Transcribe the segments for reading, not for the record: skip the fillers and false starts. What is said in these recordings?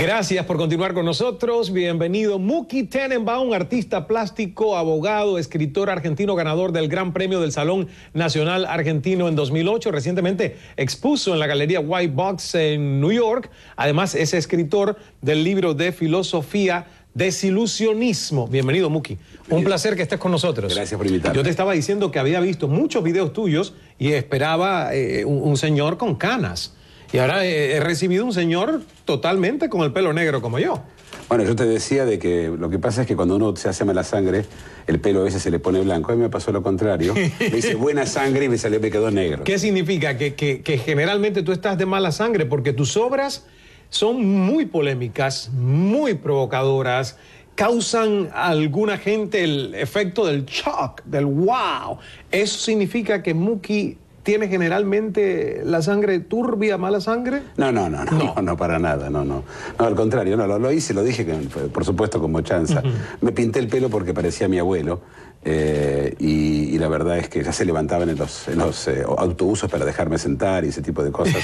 Gracias por continuar con nosotros. Bienvenido Muki Tenenbaum, artista plástico, abogado, escritor argentino, ganador del Gran Premio del Salón Nacional Argentino en 2008. Recientemente expuso en la Galería White Box en New York. Además, es escritor del libro de filosofía Desilusionismo. Bienvenido, Muki. Un placer que estés con nosotros. Gracias por invitarme. Yo te estaba diciendo que había visto muchos videos tuyos y esperaba un señor con canas. Y ahora he recibido un señor totalmente con el pelo negro como yo. Bueno, yo te decía de que lo que pasa es que cuando uno se hace mala sangre, el pelo a veces se le pone blanco. A mí me pasó lo contrario. Me hice buena sangre y me quedó negro. ¿Qué significa? Que generalmente tú estás de mala sangre porque tus obras son muy polémicas, muy provocadoras, causan a alguna gente el efecto del shock, del wow. ¿Eso significa que Muki tiene generalmente la sangre turbia, mala sangre? No, para nada, no, al contrario, lo hice, lo dije, por supuesto, con mochanza. Me pinté el pelo porque parecía mi abuelo, y la verdad es que ya se levantaban en los autobuses para dejarme sentar y ese tipo de cosas,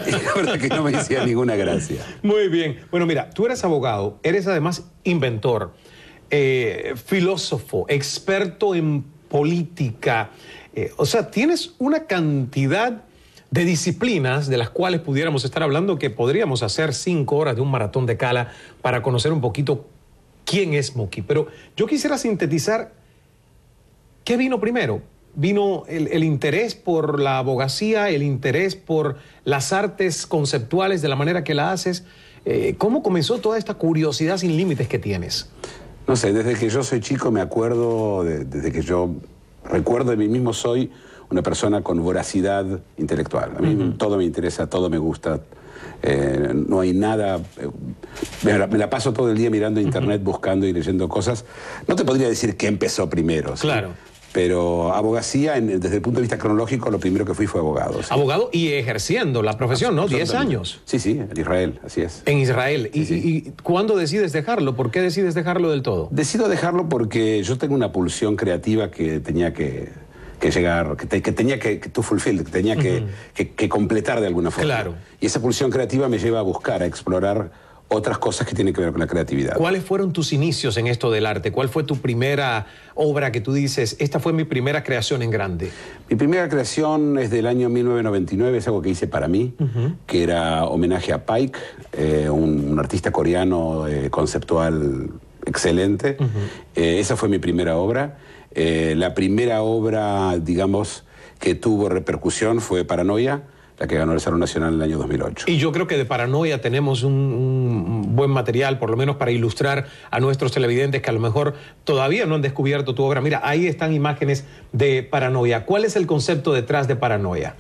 y la verdad que no me hacía ninguna gracia. Muy bien. Bueno, mira, tú eres abogado, eres además inventor, filósofo, experto en política. O sea, tienes una cantidad de disciplinas de las cuales pudiéramos estar hablando que podríamos hacer 5 horas de un maratón de Cala para conocer un poquito quién es Muki. Pero yo quisiera sintetizar, ¿qué vino primero? ¿Vino el interés por la abogacía, el interés por las artes conceptuales de la manera que la haces? ¿Cómo comenzó toda esta curiosidad sin límites que tienes? No sé, desde que yo soy chico me acuerdo, desde que yo recuerdo de mí mismo, soy una persona con voracidad intelectual. A mí todo me interesa, todo me gusta. No hay nada. Me la paso todo el día mirando internet, buscando y leyendo cosas. No te podría decir qué empezó primero. ¿sí? Claro. Pero abogacía, desde el punto de vista cronológico, lo primero que fui fue abogado. ¿sí? Abogado y ejerciendo la profesión, ¿no? 10 años. Sí, en Israel, así es. En Israel. Sí. ¿Y cuándo decides dejarlo? ¿Por qué decides dejarlo del todo? Decido dejarlo porque yo tengo una pulsión creativa que tenía que llegar, que tenía que fulfill, que tenía que completar de alguna forma. Claro. Y esa pulsión creativa me lleva a buscar, a explorar otras cosas que tienen que ver con la creatividad. ¿Cuáles fueron tus inicios en esto del arte? ¿Cuál fue tu primera obra que tú dices, esta fue mi primera creación en grande? Mi primera creación es del año 1999, es algo que hice para mí, que era homenaje a Paik, un artista coreano conceptual excelente. Esa fue mi primera obra. La primera obra, digamos, que tuvo repercusión fue Paranoia, la que ganó el Salón Nacional en el año 2008. Y yo creo que de Paranoia tenemos un buen material, por lo menos para ilustrar a nuestros televidentes que a lo mejor todavía no han descubierto tu obra. Mira, ahí están imágenes de Paranoia. ¿Cuál es el concepto detrás de Paranoia?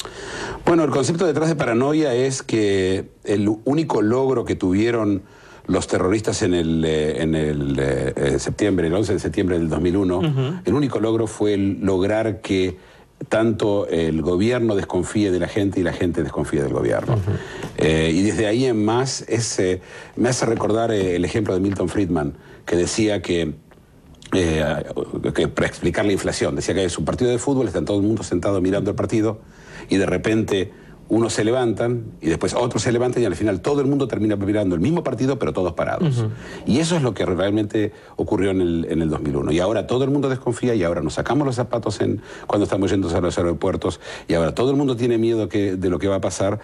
Bueno, el concepto detrás de Paranoia es que el único logro que tuvieron los terroristas en el septiembre, el 11 de septiembre del 2001, el único logro fue lograr que tanto el gobierno desconfíe de la gente y la gente desconfíe del gobierno. Y desde ahí en más, me hace recordar el ejemplo de Milton Friedman, que decía que para explicar la inflación, decía que es un partido de fútbol, está todo el mundo sentado mirando el partido, y de repente unos se levantan y después otros se levantan y al final todo el mundo termina mirando el mismo partido pero todos parados. Y eso es lo que realmente ocurrió en el 2001. Y ahora todo el mundo desconfía y ahora nos sacamos los zapatos cuando estamos yendo a los aeropuertos y ahora todo el mundo tiene miedo de lo que va a pasar.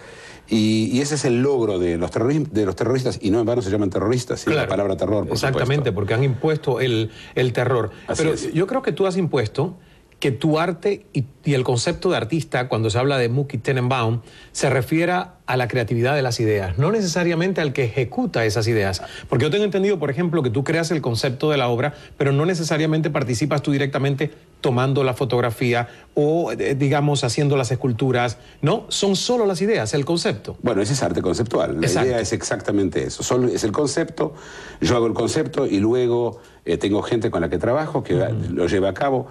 Y ese es el logro de los terroristas, y no en vano se llaman terroristas, ¿sí? Claro. La palabra terror, por Exactamente, supuesto. porque han impuesto el terror. Así Pero es. yo creo que tú has impuesto que tu arte y el concepto de artista, cuando se habla de Muki Tenenbaum, se refiera a la creatividad de las ideas, no necesariamente al que ejecuta esas ideas. Porque yo tengo entendido, por ejemplo, que tú creas el concepto de la obra, pero no necesariamente participas tú directamente tomando la fotografía o, digamos, haciendo las esculturas. No, son solo las ideas, el concepto. Bueno, ese es arte conceptual. La idea es exactamente eso. Es el concepto, yo hago el concepto y luego tengo gente con la que trabajo que lo lleva a cabo.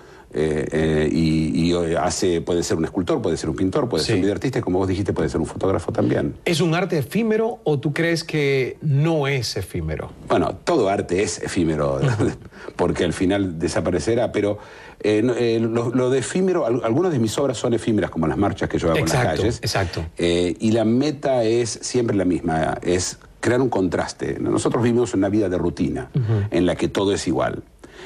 Puede ser un escultor, puede ser un pintor, puede ser un videoartista y, como vos dijiste, puede ser un fotógrafo también. ¿Es un arte efímero o tú crees que no es efímero? Bueno, todo arte es efímero porque al final desaparecerá, pero lo de efímero, algunas de mis obras son efímeras, como las marchas que yo hago en las calles. Exacto. Y la meta es siempre la misma, es crear un contraste. Nosotros vivimos una vida de rutina, en la que todo es igual.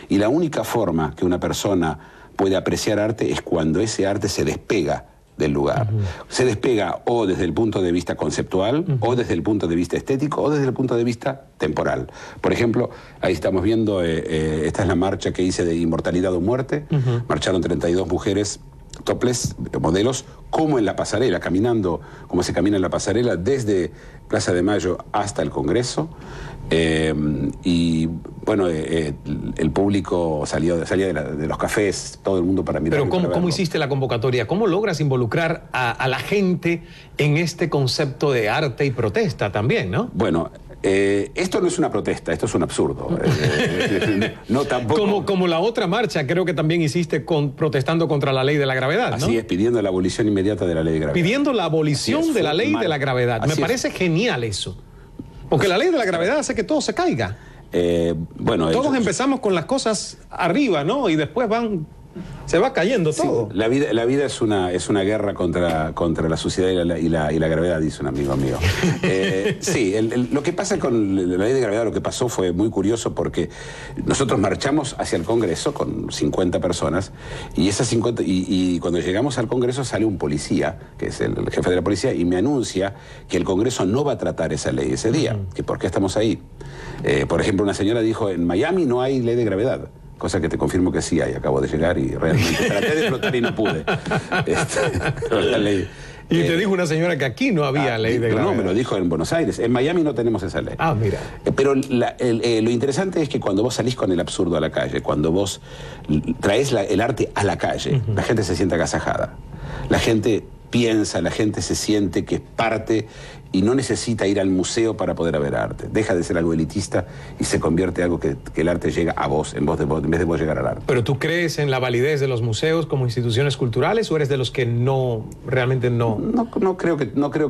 Y la única forma que una persona puede apreciar arte es cuando ese arte se despega del lugar. Se despega o desde el punto de vista conceptual, o desde el punto de vista estético, o desde el punto de vista temporal. Por ejemplo, ahí estamos viendo, esta es la marcha que hice de Inmortalidad o Muerte. Marcharon 32 mujeres topless, modelos, como en la pasarela, caminando, como se camina en la pasarela, desde Plaza de Mayo hasta el Congreso. Y bueno, el público salía de los cafés, todo el mundo para mirar. Pero ¿cómo hiciste la convocatoria? ¿Cómo logras involucrar a la gente en este concepto de arte y protesta también, no? Bueno, esto no es una protesta, esto es un absurdo. No, tampoco. Como la otra marcha, creo que también hiciste protestando contra la ley de la gravedad, ¿no? Así es, pidiendo la abolición inmediata de la ley de gravedad. Pidiendo la abolición de la ley de la gravedad. Me parece genial eso. Porque la ley de la gravedad hace que todo se caiga. Bueno, todos empezamos con las cosas arriba, ¿no? Y después se va cayendo todo. La vida es una guerra contra la suciedad y la gravedad, dice un amigo mío. Sí, lo que pasa con la ley de gravedad, lo que pasó fue muy curioso, porque nosotros marchamos hacia el Congreso con 50 personas, y esas 50, y cuando llegamos al Congreso sale un policía, que es el jefe de la policía, y me anuncia que el Congreso no va a tratar esa ley ese día, que por qué estamos ahí. Por ejemplo, una señora dijo, en Miami no hay ley de gravedad. Cosa que te confirmo que sí hay, acabo de llegar y realmente traté de flotar y no pude. La ley. Y te dijo una señora que aquí no había ley de gravedad. No, me lo dijo en Buenos Aires. En Miami no tenemos esa ley. Ah, mira. Pero lo interesante es que cuando vos salís con el absurdo a la calle, cuando vos traes el arte a la calle, la gente se siente agasajada. La gente piensa, la gente se siente que es parte y no necesita ir al museo para poder ver arte. Deja de ser algo elitista y se convierte en algo que el arte llega a vos, en vez de vos llegar al arte. ¿Pero tú crees en la validez de los museos como instituciones culturales o eres de los que realmente no? No creo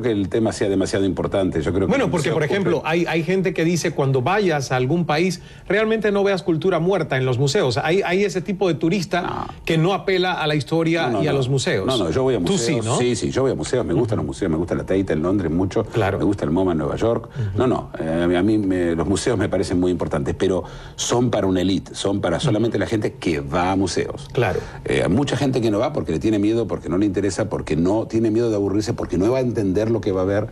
que el tema sea demasiado importante. Yo creo que bueno, porque por ejemplo, hay gente que dice cuando vayas a algún país, realmente no veas cultura muerta en los museos. Hay ese tipo de turista que no apela a la historia y a los museos. No, yo voy a museos. Tú sí, ¿no? Sí, yo voy a museos, me gustan los museos, me gusta la Tate en Londres mucho. Claro. Me gusta el MoMA en Nueva York. A mí los museos me parecen muy importantes, pero son para una élite, son para solamente la gente que va a museos. Claro. Hay mucha gente que no va porque le tiene miedo, porque no le interesa, porque no tiene miedo de aburrirse, porque no va a entender lo que va a ver.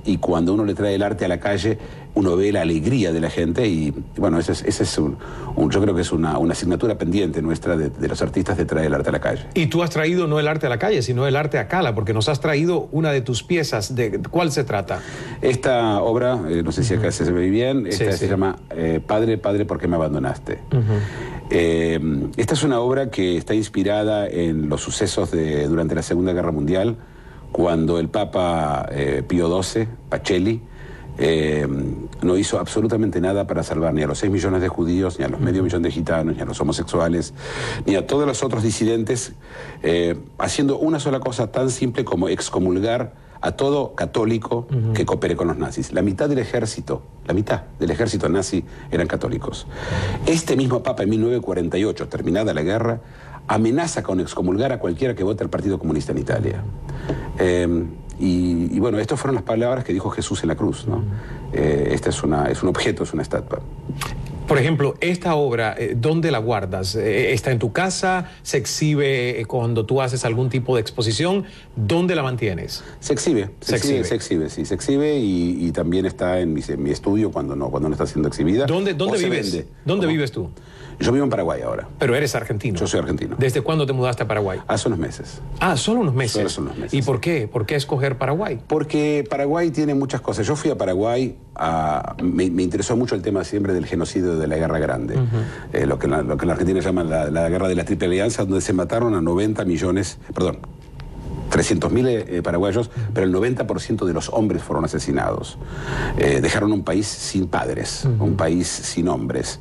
Y cuando uno le trae el arte a la calle, uno ve la alegría de la gente y bueno, ese es yo creo que es una asignatura pendiente nuestra de los artistas de traer el arte a la calle. Y tú has traído no el arte a la calle, sino el arte a Cala, porque nos has traído una de tus piezas. ¿De cuál se trata? Esta obra, no sé si acá se ve bien, se llama Padre, Padre, ¿por qué me abandonaste? Esta es una obra que está inspirada en los sucesos durante la Segunda Guerra Mundial, cuando el Papa Pío XII, Pacelli, no hizo absolutamente nada para salvar ni a los 6 millones de judíos, ni a los medio millón de gitanos, ni a los homosexuales, ni a todos los otros disidentes, haciendo una sola cosa tan simple como excomulgar a todo católico que coopere con los nazis. La mitad del ejército nazi eran católicos. Este mismo Papa en 1948, terminada la guerra, amenaza con excomulgar a cualquiera que vote al Partido Comunista en Italia. Y bueno, estas fueron las palabras que dijo Jesús en la cruz, ¿no? Este es un objeto, es una estatua. Por ejemplo, esta obra, ¿dónde la guardas? ¿Está en tu casa? ¿Se exhibe cuando tú haces algún tipo de exposición? ¿Dónde la mantienes? Se exhibe, y también está en mi estudio cuando no está siendo exhibida. ¿Dónde vives? ¿Dónde vives tú? Yo vivo en Paraguay ahora. Pero eres argentino. Yo soy argentino. ¿Desde cuándo te mudaste a Paraguay? Hace unos meses. Ah, solo unos meses. Solo son unos meses. ¿Y por qué? ¿Por qué escoger Paraguay? Porque Paraguay tiene muchas cosas. Yo fui a Paraguay, me interesó mucho el tema siempre del genocidio de la Guerra Grande. Lo que en la Argentina llaman la Guerra de la Triple Alianza, donde se mataron a 300.000 paraguayos, pero el 90% de los hombres fueron asesinados. Dejaron un país sin padres, un país sin hombres.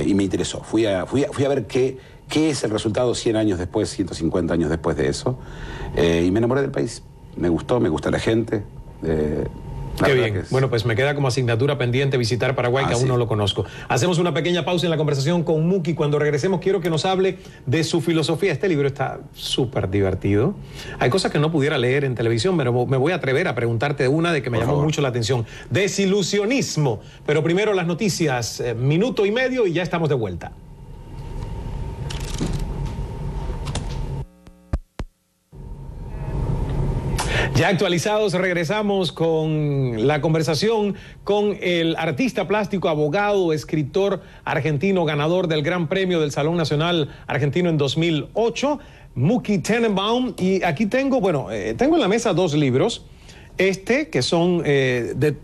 Y me interesó. Fui a ver qué es el resultado 100 años después, 150 años después de eso. Y me enamoré del país. Me gusta la gente. Qué bien. Bueno, pues me queda como asignatura pendiente visitar Paraguay, que aún no lo conozco. Hacemos una pequeña pausa en la conversación con Muki. Cuando regresemos quiero que nos hable de su filosofía. Este libro está súper divertido. Hay cosas que no pudiera leer en televisión, pero me voy a atrever a preguntarte una de que me llamó mucho la atención. Desilusionismo. Pero primero las noticias, minuto y medio y ya estamos de vuelta. Ya actualizados, regresamos con la conversación con el artista plástico, abogado, escritor argentino, ganador del Gran Premio del Salón Nacional Argentino en 2008, Muki Tenenbaum. Y aquí tengo, tengo en la mesa dos libros, que son de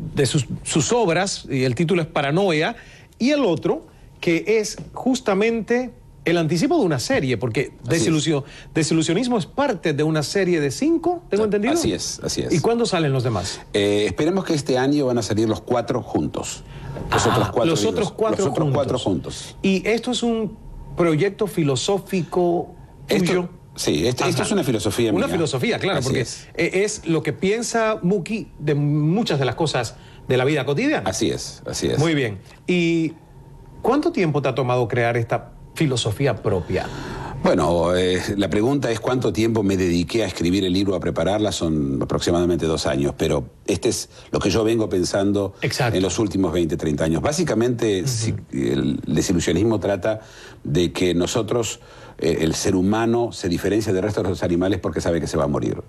sus obras, y el título es Paranoia, y el otro, que es justamente el anticipo de una serie, porque Desilusionismo es parte de una serie de 5, ¿tengo entendido? Así es, así es. ¿Y cuándo salen los demás? Esperemos que este año van a salir los 4 juntos. Los otros cuatro juntos. ¿Y esto es un proyecto filosófico tuyo? Sí, esto es una filosofía mía. Una filosofía, claro, así porque es lo que piensa Muki de muchas de las cosas de la vida cotidiana. Así es, así es. Muy bien. ¿Y cuánto tiempo te ha tomado crear esta filosofía propia? Bueno, la pregunta es cuánto tiempo me dediqué a escribir el libro, a prepararla. Son aproximadamente 2 años, pero este es lo que yo vengo pensando en los últimos 20, 30 años. Básicamente, el desilusionismo trata de que nosotros, el ser humano, se diferencia del resto de los animales porque sabe que se va a morir.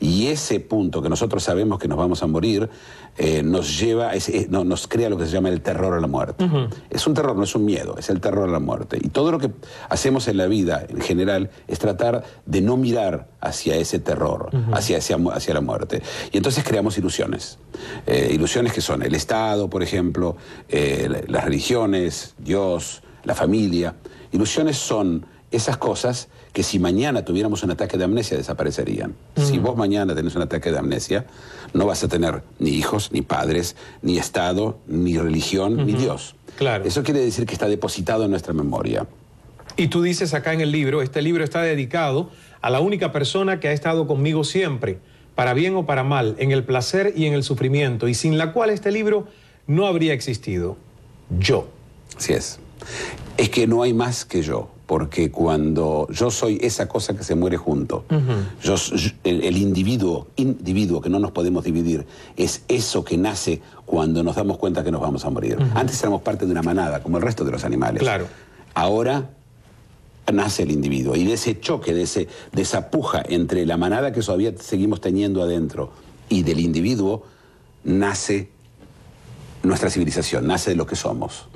Y ese punto que nosotros sabemos que nos vamos a morir, nos lleva, nos crea lo que se llama el terror a la muerte. Es un terror, no es un miedo, es el terror a la muerte. Y todo lo que hacemos en la vida, en general, es tratar de no mirar hacia ese terror, hacia la muerte. Y entonces creamos ilusiones. Ilusiones que son el Estado, por ejemplo, las religiones, Dios, la familia. Ilusiones son esas cosas que si mañana tuviéramos un ataque de amnesia desaparecerían. Si vos mañana tenés un ataque de amnesia, no vas a tener ni hijos, ni padres, ni Estado, ni religión, ni Dios. Claro. Eso quiere decir que está depositado en nuestra memoria. Y tú dices acá en el libro, este libro está dedicado a la única persona que ha estado conmigo siempre, para bien o para mal, en el placer y en el sufrimiento, y sin la cual este libro no habría existido. Yo. Así es. Es que no hay más que yo. Porque cuando yo soy esa cosa que se muere junto, el individuo que no nos podemos dividir, es eso que nace cuando nos damos cuenta que nos vamos a morir. Antes éramos parte de una manada, como el resto de los animales. Claro. Ahora nace el individuo, y de ese choque, de esa puja entre la manada que todavía seguimos teniendo adentro y del individuo, nace nuestra civilización, nace de lo que somos.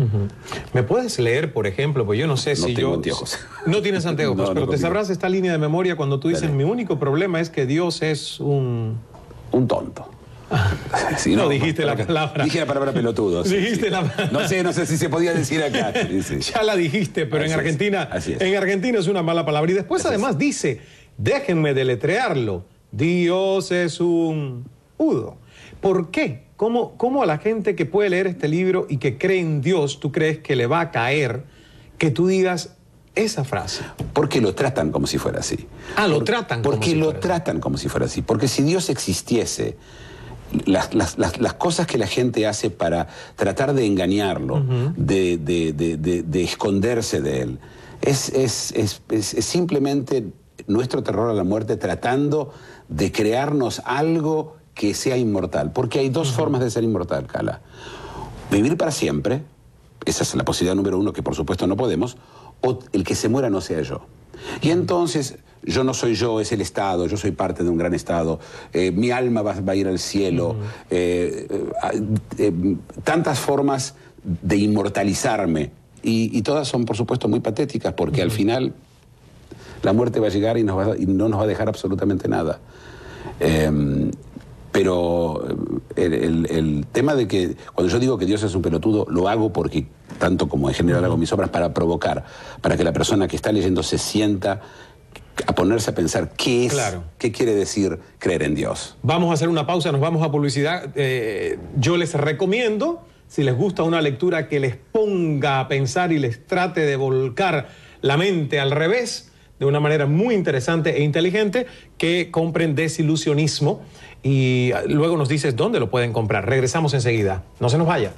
¿Me puedes leer, por ejemplo? Pues yo no sé si no tengo anteojos. No tienes anteojos, pero te sabrás esta línea de memoria cuando tú dices, mi único problema es que Dios es un tonto. Sí, no dijiste la palabra. Dije la palabra pelotudo. Dijiste la No sé si se podía decir acá. Ya la dijiste, pero en Argentina es una mala palabra. Y después además dice, déjenme deletrearlo, Dios es un udo. ¿Por qué? ¿Cómo a la gente que puede leer este libro y que cree en Dios, tú crees que le va a caer que tú digas esa frase? Porque lo tratan como si fuera así. Lo tratan como si fuera así. Porque lo tratan como si fuera así. Porque si Dios existiese, las cosas que la gente hace para tratar de engañarlo, de esconderse de él, es simplemente nuestro terror a la muerte tratando de crearnos algo que sea inmortal. Porque hay 2 formas de ser inmortal, Cala. Vivir para siempre, esa es la posibilidad número 1 que por supuesto no podemos, o el que se muera no sea yo. Y entonces, yo no soy yo, es el Estado, yo soy parte de un gran Estado, mi alma va a ir al cielo, tantas formas de inmortalizarme, y todas son por supuesto muy patéticas, porque al final la muerte va a llegar y no nos va a dejar absolutamente nada. Pero el tema de que cuando yo digo que Dios es un pelotudo, lo hago porque, tanto como en general hago mis obras, para provocar, para que la persona que está leyendo se sienta a ponerse a pensar qué quiere decir creer en Dios. Vamos a hacer una pausa, nos vamos a publicidad. Yo les recomiendo, si les gusta una lectura que les ponga a pensar y les trate de volcar la mente al revés, de una manera muy interesante e inteligente, que compren Desilusionismo y luego nos dices dónde lo pueden comprar. Regresamos enseguida. No se nos vaya.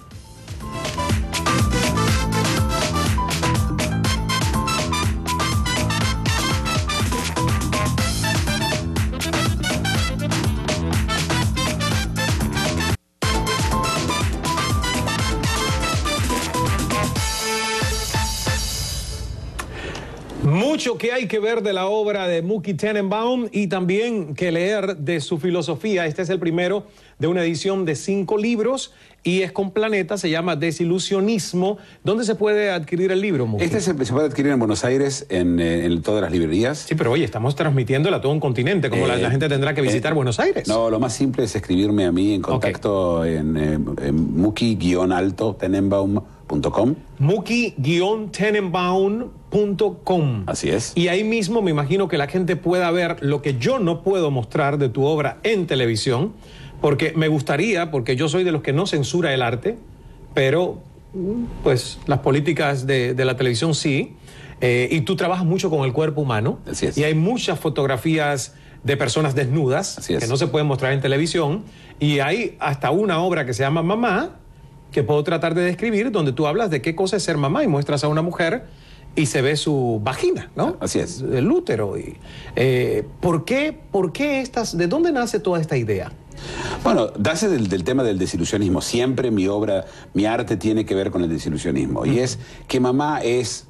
Mucho que hay que ver de la obra de Mookie Tenenbaum y también que leer de su filosofía. Este es el primero de una edición de 5 libros y es con Planeta, se llama Desilusionismo. ¿Dónde se puede adquirir el libro, Mookie? Este se puede adquirir en Buenos Aires, en todas las librerías. Sí, pero oye, estamos transmitiéndolo a todo un continente. ¿Cómo la gente tendrá que visitar Buenos Aires? No, lo más simple es escribirme a mí en contacto en Mookie-Tenenbaum.com. Mookie-Tenenbaum.com. Así es. Y ahí mismo me imagino que la gente pueda ver lo que yo no puedo mostrar de tu obra en televisión, porque me gustaría, porque yo soy de los que no censura el arte, pero pues las políticas de la televisión sí, y tú trabajas mucho con el cuerpo humano. Así es. Y hay muchas fotografías de personas desnudas que no se pueden mostrar en televisión, y hay hasta una obra que se llama Mamá, que puedo tratar de describir, donde tú hablas de qué cosa es ser mamá y muestras a una mujer y se ve su vagina, ¿no? Así es. El útero. Y, ¿por qué de dónde nace toda esta idea? Bueno, nace del tema del desilusionismo. Siempre mi obra, mi arte tiene que ver con el desilusionismo. Y es que mamá es,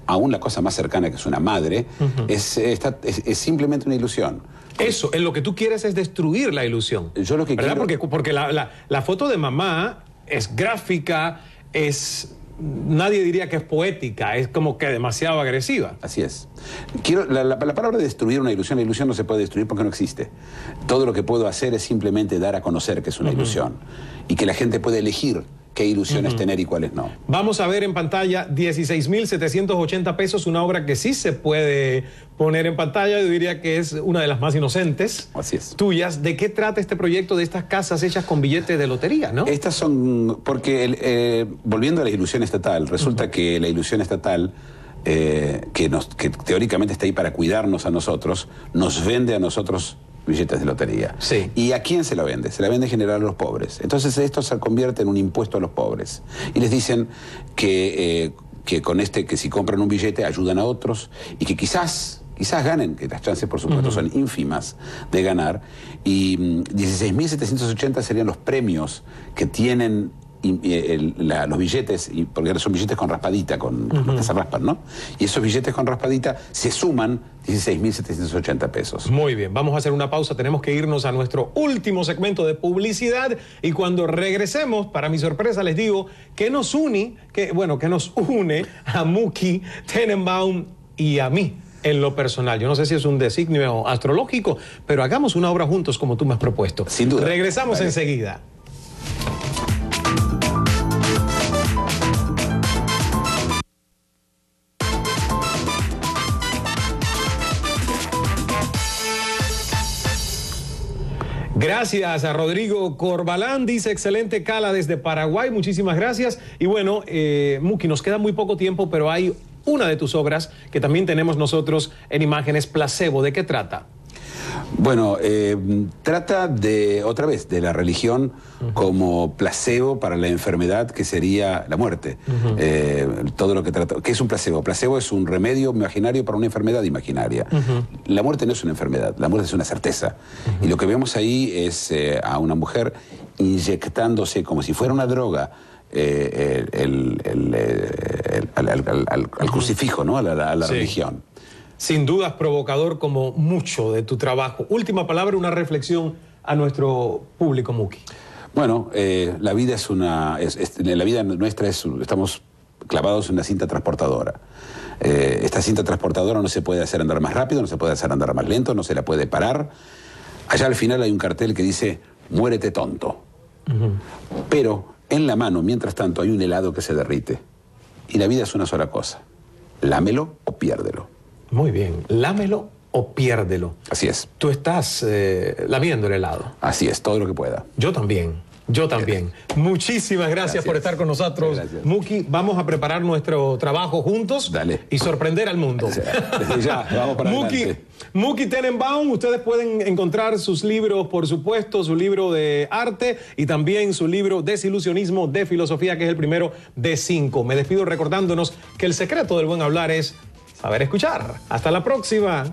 aún la cosa más cercana que es una madre, es simplemente una ilusión. Eso, en lo que tú quieres es destruir la ilusión. Yo lo que ¿verdad? quiero... Porque la foto de mamá es gráfica, nadie diría que es poética, es como que demasiado agresiva. Así es. La palabra destruir una ilusión, la ilusión no se puede destruir porque no existe. Todo lo que puedo hacer es simplemente dar a conocer que es una ilusión y que la gente puede elegir qué ilusiones tener y cuáles no. Vamos a ver en pantalla 16.780 pesos, una obra que sí se puede poner en pantalla. Yo diría que es una de las más inocentes. Así es. Tuyas. ¿De qué trata este proyecto de estas casas hechas con billetes de lotería, no? Estas son, porque volviendo a la ilusión estatal, resulta que la ilusión estatal, que teóricamente está ahí para cuidarnos a nosotros, nos vende a nosotros billetes de lotería. Sí. ¿Y a quién se la vende? Se la vende en general a los pobres. Entonces esto se convierte en un impuesto a los pobres. Y les dicen que que si compran un billete ayudan a otros y que quizás ganen, que las chances por supuesto son ínfimas de ganar. Y 16.780 serían los premios que tienen los billetes, porque son billetes con raspadita, con los que se raspan, ¿no? Y esos billetes con raspadita se suman 16.780 pesos. Muy bien, vamos a hacer una pausa, tenemos que irnos a nuestro último segmento de publicidad y cuando regresemos, para mi sorpresa les digo que nos une a Mookie Tenenbaum y a mí en lo personal. Yo no sé si es un designio astrológico, pero hagamos una obra juntos como tú me has propuesto. Sin duda. Regresamos enseguida. Gracias a Rodrigo Corbalán, dice excelente cala desde Paraguay, muchísimas gracias. Y bueno, Mookie, nos queda muy poco tiempo, pero hay una de tus obras que también tenemos nosotros en imágenes, Placebo. ¿De qué trata? Bueno, trata otra vez, de la religión como placebo para la enfermedad que sería la muerte. Todo lo que trata. ¿Qué es un placebo? Placebo es un remedio imaginario para una enfermedad imaginaria. La muerte no es una enfermedad, la muerte es una certeza. Y lo que vemos ahí es a una mujer inyectándose como si fuera una droga al crucifijo, ¿no? A la religión. Sin dudas provocador como mucho de tu trabajo. Última palabra, una reflexión a nuestro público, Mookie. Bueno, la vida la vida nuestra estamos clavados en una cinta transportadora. Esta cinta transportadora no se puede hacer andar más rápido, no se puede hacer andar más lento, no se la puede parar. Allá al final hay un cartel que dice, muérete tonto. Pero en la mano, mientras tanto, hay un helado que se derrite. Y la vida es una sola cosa. Lámelo o piérdelo. Muy bien. Lámelo o piérdelo. Así es. Tú estás lamiendo el helado. Así es, todo lo que pueda. Yo también. Yo también. Muchísimas gracias por estar con nosotros. Gracias. Muki, vamos a preparar nuestro trabajo juntos. Dale. Y sorprender al mundo. Desde ya, vamos para adelante. Muki Tenenbaum, ustedes pueden encontrar sus libros, por supuesto, su libro de arte y también su libro Desilusionismo de Filosofía, que es el primero de 5. Me despido recordándonos que el secreto del buen hablar es saber escuchar. Hasta la próxima.